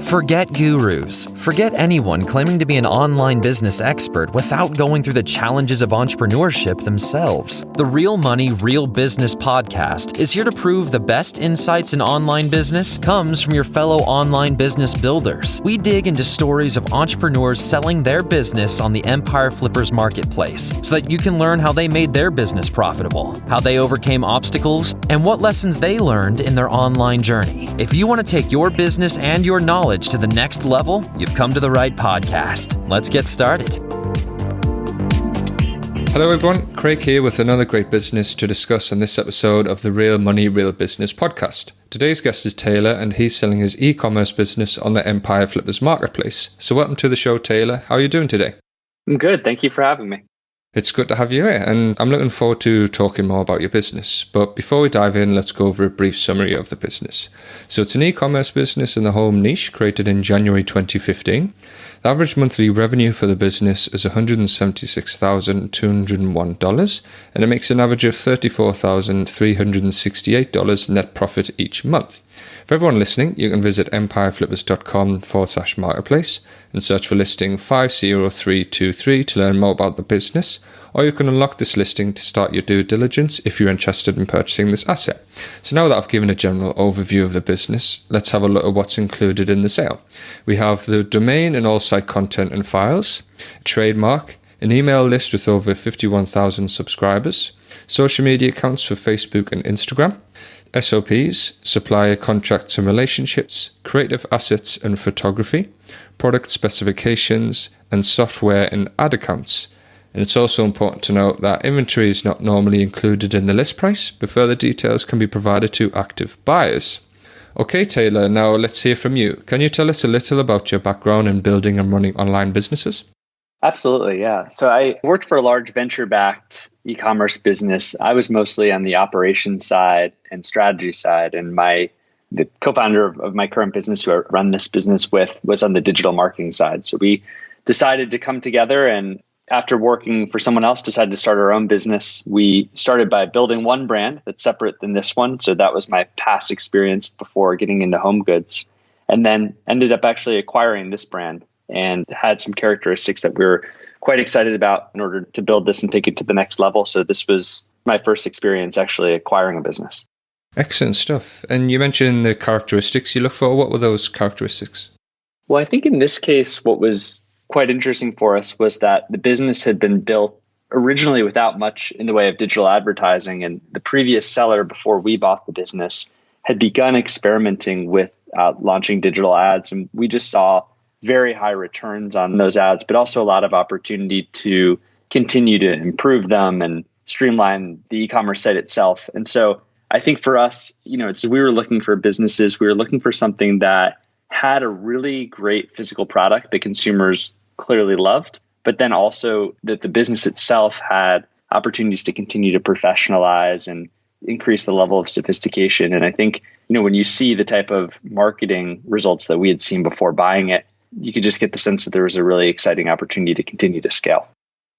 Forget gurus. Forget anyone claiming to be an online business expert without going through the challenges of entrepreneurship themselves. The Real Money, Real Business podcast is here to prove the best insights in online business comes from your fellow online business builders. We dig into stories of entrepreneurs selling their business on the Empire Flippers marketplace so that you can learn how they made their business profitable, how they overcame obstacles, and what lessons they learned in their online journey. If you want to take your business and your knowledge to the next level, you've come to the right podcast. Let's get started. Hello everyone, Craig here with another great business to discuss on this episode of the Real Money, Real Business podcast. Today's guest is Taylor and he's selling his e-commerce business on the Empire Flippers marketplace. So welcome to the show, Taylor. How are you doing today? I'm good. Thank you for having me. It's good to have you here, and I'm looking forward to talking more about your business. But before we dive in, let's go over a brief summary of the business. So it's an e-commerce business in the home niche created in January 2015. The average monthly revenue for the business is $176,201, and it makes an average of $34,368 net profit each month. For everyone listening, you can visit empireflippers.com/marketplace and search for listing 50323 to learn more about the business, or you can unlock this listing to start your due diligence if you're interested in purchasing this asset. So now that I've given a general overview of the business, let's have a look at what's included in the sale. We have the domain and all site content and files, a trademark, an email list with over 51,000 subscribers, social media accounts for Facebook and Instagram, SOPs, supplier contracts and relationships, creative assets and photography, product specifications, and software and ad accounts. And it's also important to note that inventory is not normally included in the list price, but further details can be provided to active buyers. Okay, Taylor, now let's hear from you. Can you tell us a little about your background in building and running online businesses? Absolutely, yeah. So I worked for a large venture-backed e-commerce business. I was mostly on the operations side and strategy side, and the co-founder of my current business, who I run this business with, was on the digital marketing side. So we decided to come together, and after working for someone else, decided to start our own business. We started by building one brand that's separate than this one. So that was my past experience before getting into home goods, and then ended up actually acquiring this brand and had some characteristics that we were quite excited about in order to build this and take it to the next level. So this was my first experience actually acquiring a business. Excellent stuff. And you mentioned the characteristics you look for. What were those characteristics? Well, I think in this case, what was quite interesting for us was that the business had been built originally without much in the way of digital advertising. And the previous seller, before we bought the business, had begun experimenting with launching digital ads. And we just saw very high returns on those ads, but also a lot of opportunity to continue to improve them and streamline the e-commerce site itself. And so I think for us, we were looking for businesses, we were looking for something that had a really great physical product that consumers clearly loved, but then also that the business itself had opportunities to continue to professionalize and increase the level of sophistication. And I think, when you see the type of marketing results that we had seen before buying it, you could just get the sense that there was a really exciting opportunity to continue to scale.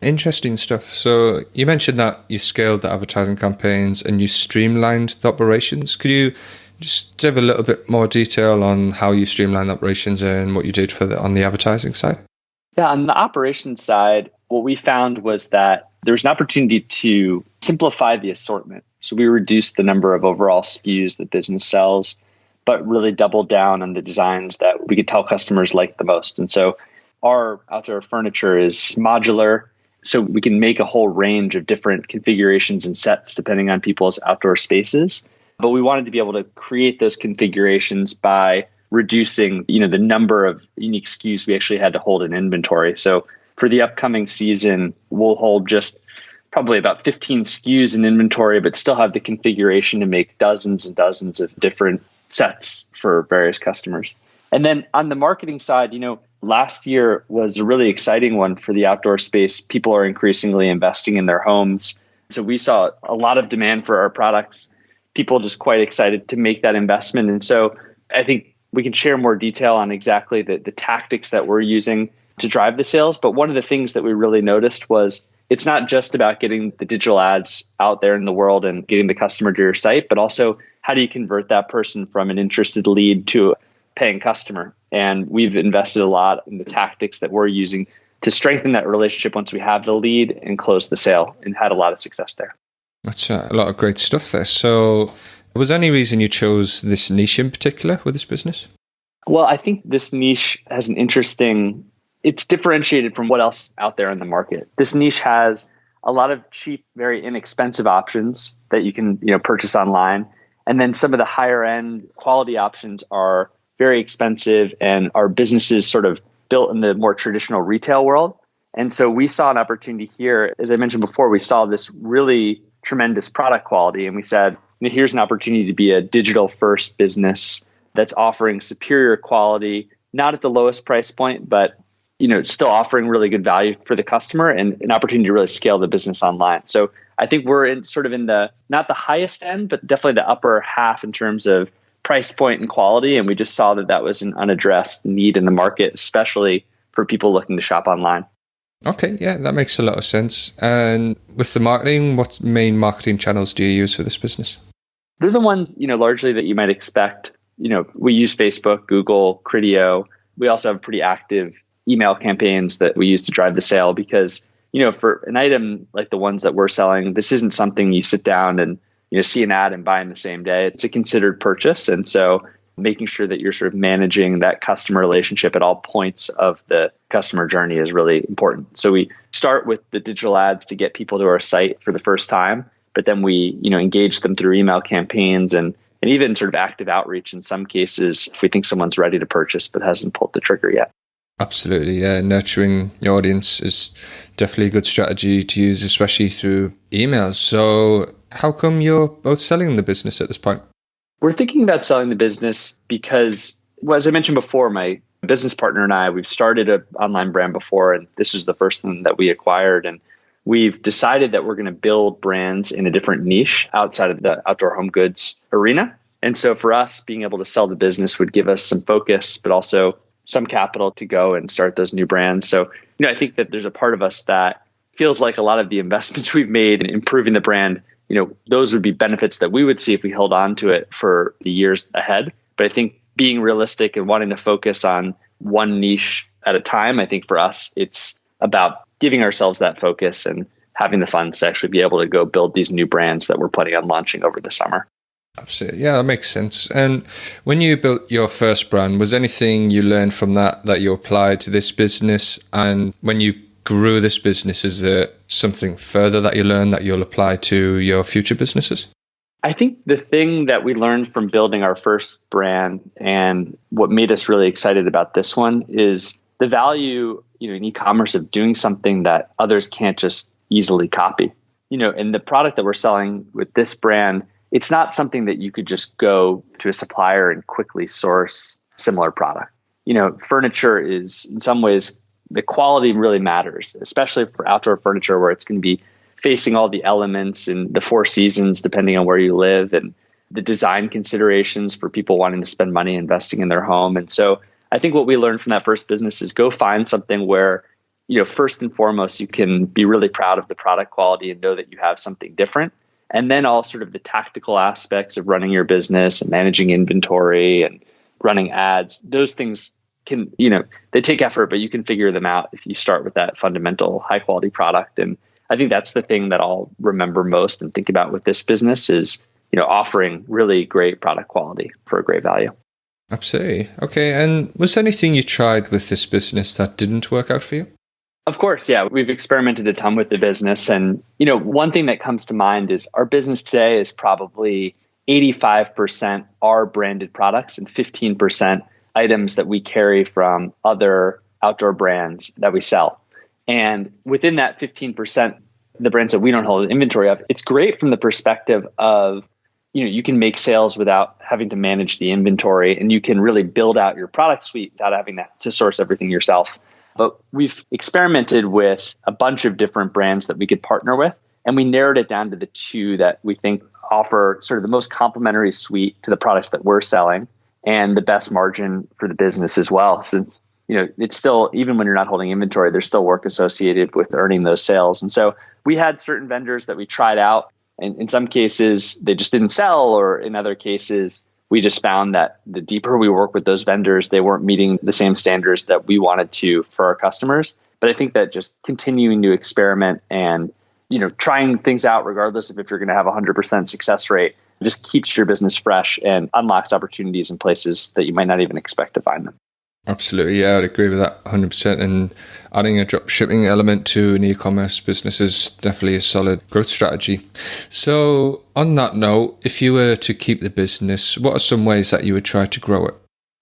Interesting stuff. So you mentioned that you scaled the advertising campaigns and you streamlined the operations. Could you just give a little bit more detail on how you streamlined the operations and what you did on the advertising side? Yeah, on the operations side, what we found was that there was an opportunity to simplify the assortment. So we reduced the number of overall SKUs that business sells, but really doubled down on the designs that we could tell customers like the most. And so our outdoor furniture is modular, so we can make a whole range of different configurations and sets depending on people's outdoor spaces. But we wanted to be able to create those configurations by reducing, the number of unique SKUs we actually had to hold in inventory. So for the upcoming season, we'll hold just probably about 15 SKUs in inventory, but still have the configuration to make dozens and dozens of different sets for various customers. And then on the marketing side, last year was a really exciting one for the outdoor space. People are increasingly investing in their homes. So we saw a lot of demand for our products, people just quite excited to make that investment. And so I think we can share more detail on exactly the tactics that we're using to drive the sales. But one of the things that we really noticed was it's not just about getting the digital ads out there in the world and getting the customer to your site, but also how do you convert that person from an interested lead to a paying customer? And we've invested a lot in the tactics that we're using to strengthen that relationship once we have the lead and close the sale, and had a lot of success there. That's a lot of great stuff there. So was there any reason you chose this niche in particular with this business? Well, I think this niche has it's differentiated from what else out there in the market. This niche has a lot of cheap, very inexpensive options that you can purchase online. And then some of the higher end quality options are very expensive and are businesses sort of built in the more traditional retail world. And so we saw an opportunity here. As I mentioned before, we saw this really tremendous product quality. And we said, here's an opportunity to be a digital first business that's offering superior quality, not at the lowest price point, but still offering really good value for the customer and an opportunity to really scale the business online. So I think we're in the, not the highest end, but definitely the upper half in terms of price point and quality. And we just saw that was an unaddressed need in the market, especially for people looking to shop online. Okay, yeah, that makes a lot of sense. And with the marketing, what main marketing channels do you use for this business? They're the ones, largely that you might expect. We use Facebook, Google, Criteo. We also have pretty active email campaigns that we use to drive the sale because, for an item like the ones that we're selling, this isn't something you sit down and see an ad and buy in the same day. It's a considered purchase. And so making sure that you're sort of managing that customer relationship at all points of the customer journey is really important. So we start with the digital ads to get people to our site for the first time, but then we, engage them through email campaigns and even sort of active outreach in some cases if we think someone's ready to purchase but hasn't pulled the trigger yet. Absolutely, yeah. Nurturing your audience is definitely a good strategy to use, especially through emails. So how come you're both selling the business at this point? We're thinking about selling the business because, as I mentioned before, my business partner and I, we've started an online brand before, and this is the first one that we acquired. And we've decided that we're going to build brands in a different niche outside of the outdoor home goods arena. And so for us, being able to sell the business would give us some focus, but also some capital to go and start those new brands. So, I think that there's a part of us that feels like a lot of the investments we've made in improving the brand, those would be benefits that we would see if we held on to it for the years ahead. But I think being realistic and wanting to focus on one niche at a time, I think for us, it's about giving ourselves that focus and having the funds to actually be able to go build these new brands that we're planning on launching over the summer. Absolutely. Yeah, that makes sense. And when you built your first brand, was anything you learned from that you applied to this business? And when you grew this business, is there something further that you learned that you'll apply to your future businesses? I think the thing that we learned from building our first brand and what made us really excited about this one is the value, in e-commerce of doing something that others can't just easily copy. And the product that we're selling with this brand, it's not something that you could just go to a supplier and quickly source similar product. Furniture is in some ways, the quality really matters, especially for outdoor furniture where it's going to be facing all the elements and the four seasons, depending on where you live, and the design considerations for people wanting to spend money investing in their home. And so I think what we learned from that first business is go find something where, first and foremost, you can be really proud of the product quality and know that you have something different. And then all sort of the tactical aspects of running your business and managing inventory and running ads, those things can, they take effort, but you can figure them out if you start with that fundamental high quality product. And I think that's the thing that I'll remember most and think about with this business is, offering really great product quality for a great value. Absolutely. Okay. And was there anything you tried with this business that didn't work out for you? Of course, yeah. We've experimented a ton with the business. And, one thing that comes to mind is our business today is probably 85% our branded products and 15% items that we carry from other outdoor brands that we sell. And within that 15%, the brands that we don't hold inventory of, it's great from the perspective of, you can make sales without having to manage the inventory, and you can really build out your product suite without having to source everything yourself. But we've experimented with a bunch of different brands that we could partner with, and we narrowed it down to the two that we think offer sort of the most complementary suite to the products that we're selling and the best margin for the business as well. Since, it's still, even when you're not holding inventory, there's still work associated with earning those sales. And so we had certain vendors that we tried out, and in some cases they just didn't sell, or in other cases we just found that the deeper we work with those vendors, they weren't meeting the same standards that we wanted to for our customers. But I think that just continuing to experiment and, trying things out, regardless of if you're going to have a 100% success rate, just keeps your business fresh and unlocks opportunities in places that you might not even expect to find them. Absolutely, yeah, I'd agree with that 100%. And adding a drop shipping element to an e-commerce business is definitely a solid growth strategy. So on that note, if you were to keep the business, what are some ways that you would try to grow it?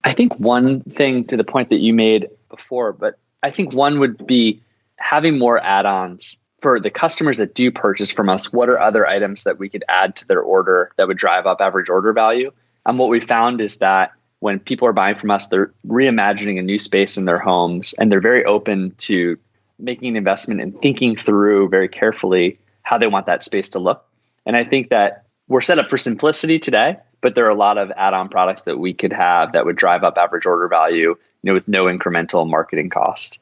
I think one thing to the point that you made before, but I think one would be having more add-ons for the customers that do purchase from us. What are other items that we could add to their order that would drive up average order value? And what we found is that when people are buying from us, they're reimagining a new space in their homes, and they're very open to making an investment and thinking through very carefully how they want that space to look. And I think that we're set up for simplicity today, but there are a lot of add-on products that we could have that would drive up average order value, with no incremental marketing cost.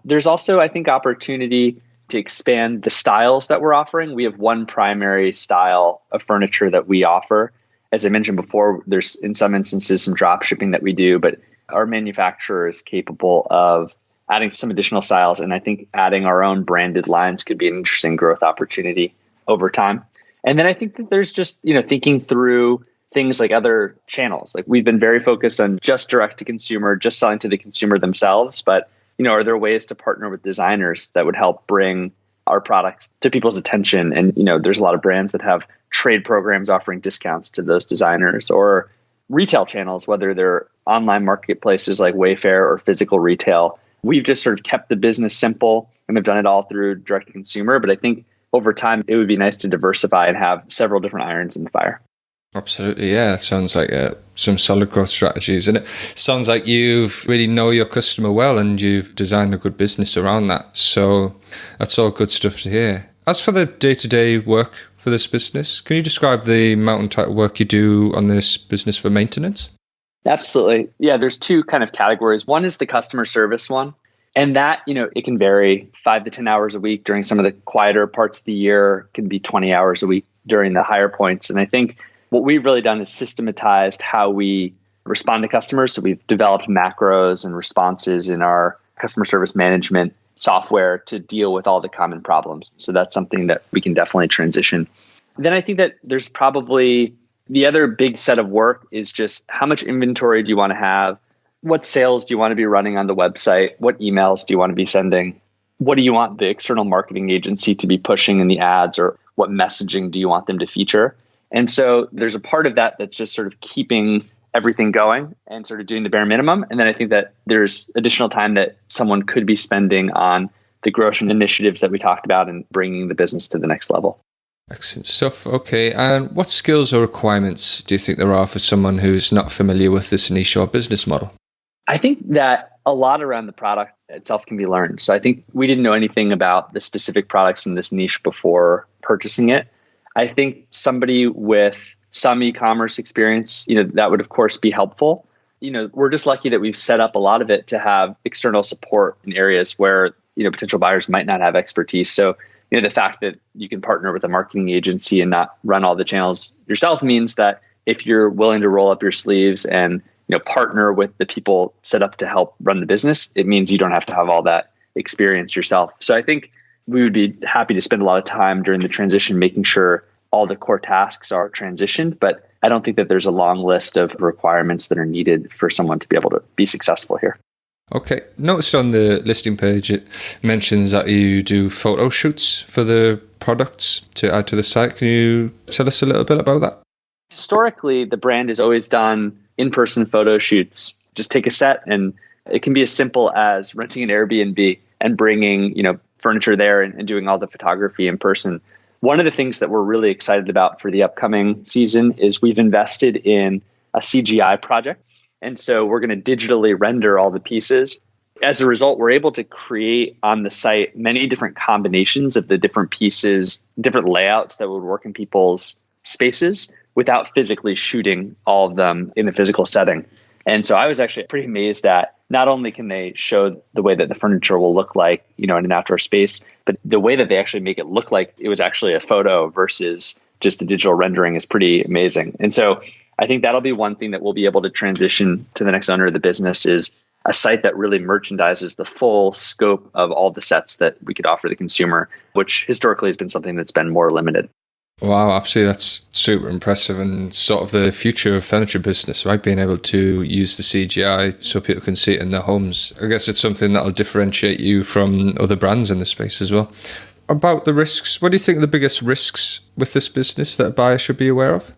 There's also, I think, opportunity to expand the styles that we're offering. We have one primary style of furniture that we offer. As I mentioned before, there's in some instances some drop shipping that we do, but our manufacturer is capable of adding some additional styles. And I think adding our own branded lines could be an interesting growth opportunity over time. And then I think that there's just, thinking through things like other channels. Like we've been very focused on just direct to consumer, just selling to the consumer themselves. But, are there ways to partner with designers that would help bring our products to people's attention? And, there's a lot of brands that have trade programs offering discounts to those designers, or retail channels, whether they're online marketplaces like Wayfair or physical retail. We've just sort of kept the business simple and have done it all through direct to consumer. But I think over time, it would be nice to diversify and have several different irons in the fire. Absolutely, yeah. It sounds like some solid growth strategies. And it sounds like you really know your customer well and you've designed a good business around that. So that's all good stuff to hear. As for the day-to-day work for this business, can you describe the mountain type work you do on this business for maintenance? Absolutely. Yeah, there's two kind of categories. One is the customer service one. And that, it can vary 5 to 10 hours a week during some of the quieter parts of the year, it can be 20 hours a week during the higher points. And I think what we've really done is systematized how we respond to customers. So we've developed macros and responses in our customer service management software to deal with all the common problems. So that's something that we can definitely transition. Then I think that there's probably the other big set of work is just how much inventory do you want to have? What sales do you want to be running on the website? What emails do you want to be sending? What do you want the external marketing agency to be pushing in the ads, or what messaging do you want them to feature? And so there's a part of that that's just sort of keeping everything going and sort of doing the bare minimum. And then I think that there's additional time that someone could be spending on the growth initiatives that we talked about and bringing the business to the next level. Excellent stuff. Okay. And what skills or requirements do you think there are for someone who's not familiar with this niche or business model? I think that a lot around the product itself can be learned. So I think we didn't know anything about the specific products in this niche before purchasing it. I think somebody with some e-commerce experience, that would of course be helpful. We're just lucky that we've set up a lot of it to have external support in areas where, potential buyers might not have expertise. So, the fact that you can partner with a marketing agency and not run all the channels yourself means that if you're willing to roll up your sleeves and, partner with the people set up to help run the business, it means you don't have to have all that experience yourself. So I think we would be happy to spend a lot of time during the transition making sure all the core tasks are transitioned, but I don't think that there's a long list of requirements that are needed for someone to be able to be successful here. Okay. Noticed on the listing page, it mentions that you do photo shoots for the products to add to the site. Can you tell us a little bit about that? Historically, the brand has always done in-person photo shoots. Just take a set, and it can be as simple as renting an Airbnb and bringing, furniture there and doing all the photography in person. One of the things that we're really excited about for the upcoming season is we've invested in a CGI project. And so we're going to digitally render all the pieces. As a result, we're able to create on the site many different combinations of the different pieces, different layouts that would work in people's spaces without physically shooting all of them in a physical setting. And so I was actually pretty amazed at not only can they show the way that the furniture will look like, in an outdoor space, but the way that they actually make it look like it was actually a photo versus just a digital rendering is pretty amazing. And so I think that'll be one thing that we'll be able to transition to the next owner of the business, is a site that really merchandises the full scope of all the sets that we could offer the consumer, which historically has been something that's been more limited. Wow, absolutely. That's super impressive, and sort of the future of furniture business, right? Being able to use the CGI so people can see it in their homes. I guess it's something that'll differentiate you from other brands in the space as well. About the risks, what do you think are the biggest risks with this business that a buyer should be aware of?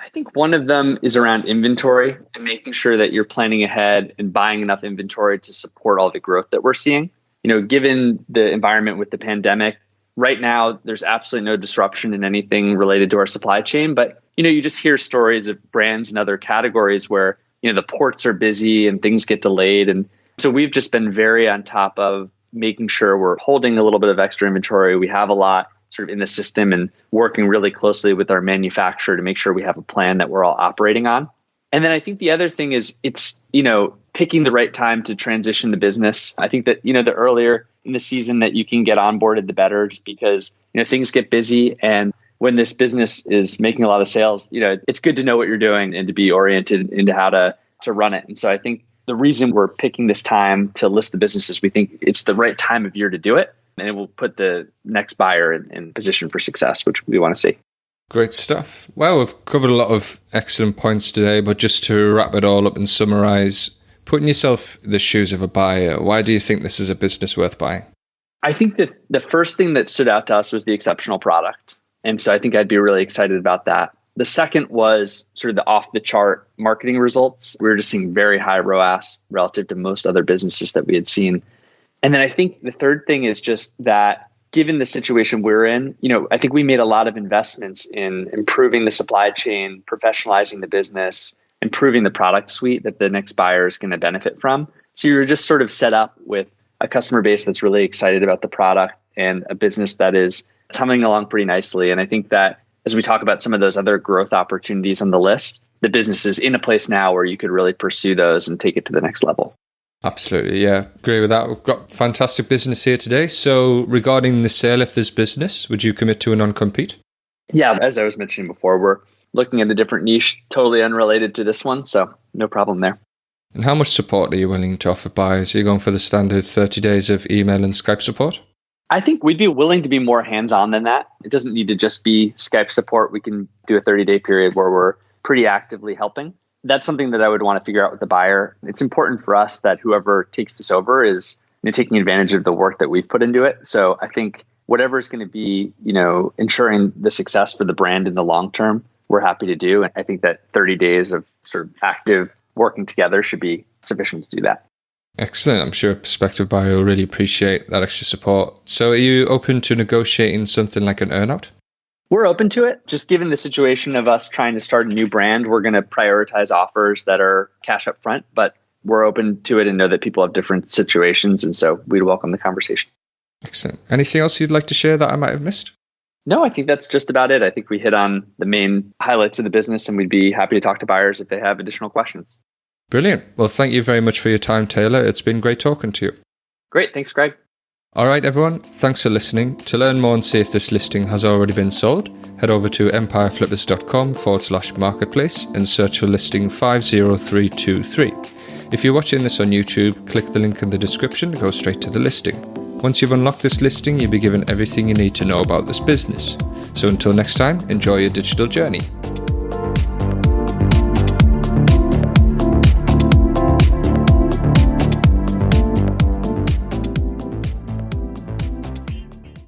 I think one of them is around inventory and making sure that you're planning ahead and buying enough inventory to support all the growth that we're seeing. Given the environment with the pandemic, right now, there's absolutely no disruption in anything related to our supply chain. But, you just hear stories of brands and other categories where, the ports are busy and things get delayed. And so we've just been very on top of making sure we're holding a little bit of extra inventory. We have a lot sort of in the system and working really closely with our manufacturer to make sure we have a plan that we're all operating on. And then I think the other thing is it's, picking the right time to transition the business. I think that, the earlier in the season that you can get onboarded, the better, just because, things get busy. And when this business is making a lot of sales, it's good to know what you're doing and to be oriented into how to run it. And so I think the reason we're picking this time to list the business is we think it's the right time of year to do it. And it will put the next buyer in position for success, which we want to see. Great stuff. Well, we've covered a lot of excellent points today, but just to wrap it all up and summarize, putting yourself in the shoes of a buyer, why do you think this is a business worth buying? I think that the first thing that stood out to us was the exceptional product. And so I think I'd be really excited about that. The second was sort of the off-the-chart marketing results. We were just seeing very high ROAS relative to most other businesses that we had seen. And then I think the third thing is just that given the situation we're in, I think we made a lot of investments in improving the supply chain, professionalizing the business, improving the product suite that the next buyer is going to benefit from. So you're just sort of set up with a customer base that's really excited about the product and a business that is coming along pretty nicely. And I think that as we talk about some of those other growth opportunities on the list, the business is in a place now where you could really pursue those and take it to the next level. Absolutely, yeah. Agree with that. We've got fantastic business here today. So regarding the sale of this business, would you commit to a non-compete? Yeah, as I was mentioning before, we're looking at a different niche, totally unrelated to this one. So no problem there. And how much support are you willing to offer buyers? Are you going for the standard 30 days of email and Skype support? I think we'd be willing to be more hands-on than that. It doesn't need to just be Skype support. We can do a 30-day period where we're pretty actively helping. That's something that I would want to figure out with the buyer. It's important for us that whoever takes this over is taking advantage of the work that we've put into it. So I think whatever is going to be, ensuring the success for the brand in the long term, we're happy to do. And I think that 30 days of sort of active working together should be sufficient to do that. Excellent. I'm sure a prospective buyer will really appreciate that extra support. So are you open to negotiating something like an earnout? We're open to it. Just given the situation of us trying to start a new brand, we're going to prioritize offers that are cash up front, but we're open to it and know that people have different situations. And so we'd welcome the conversation. Excellent. Anything else you'd like to share that I might have missed? No, I think that's just about it. I think we hit on the main highlights of the business, and we'd be happy to talk to buyers if they have additional questions. Brilliant. Well, thank you very much for your time, Taylor. It's been great talking to you. Great. Thanks, Greg. All right, everyone. Thanks for listening. To learn more and see if this listing has already been sold, head over to empireflippers.com/marketplace and search for listing 50323. If you're watching this on YouTube, click the link in the description to go straight to the listing. Once you've unlocked this listing, you'll be given everything you need to know about this business. So until next time, enjoy your digital journey.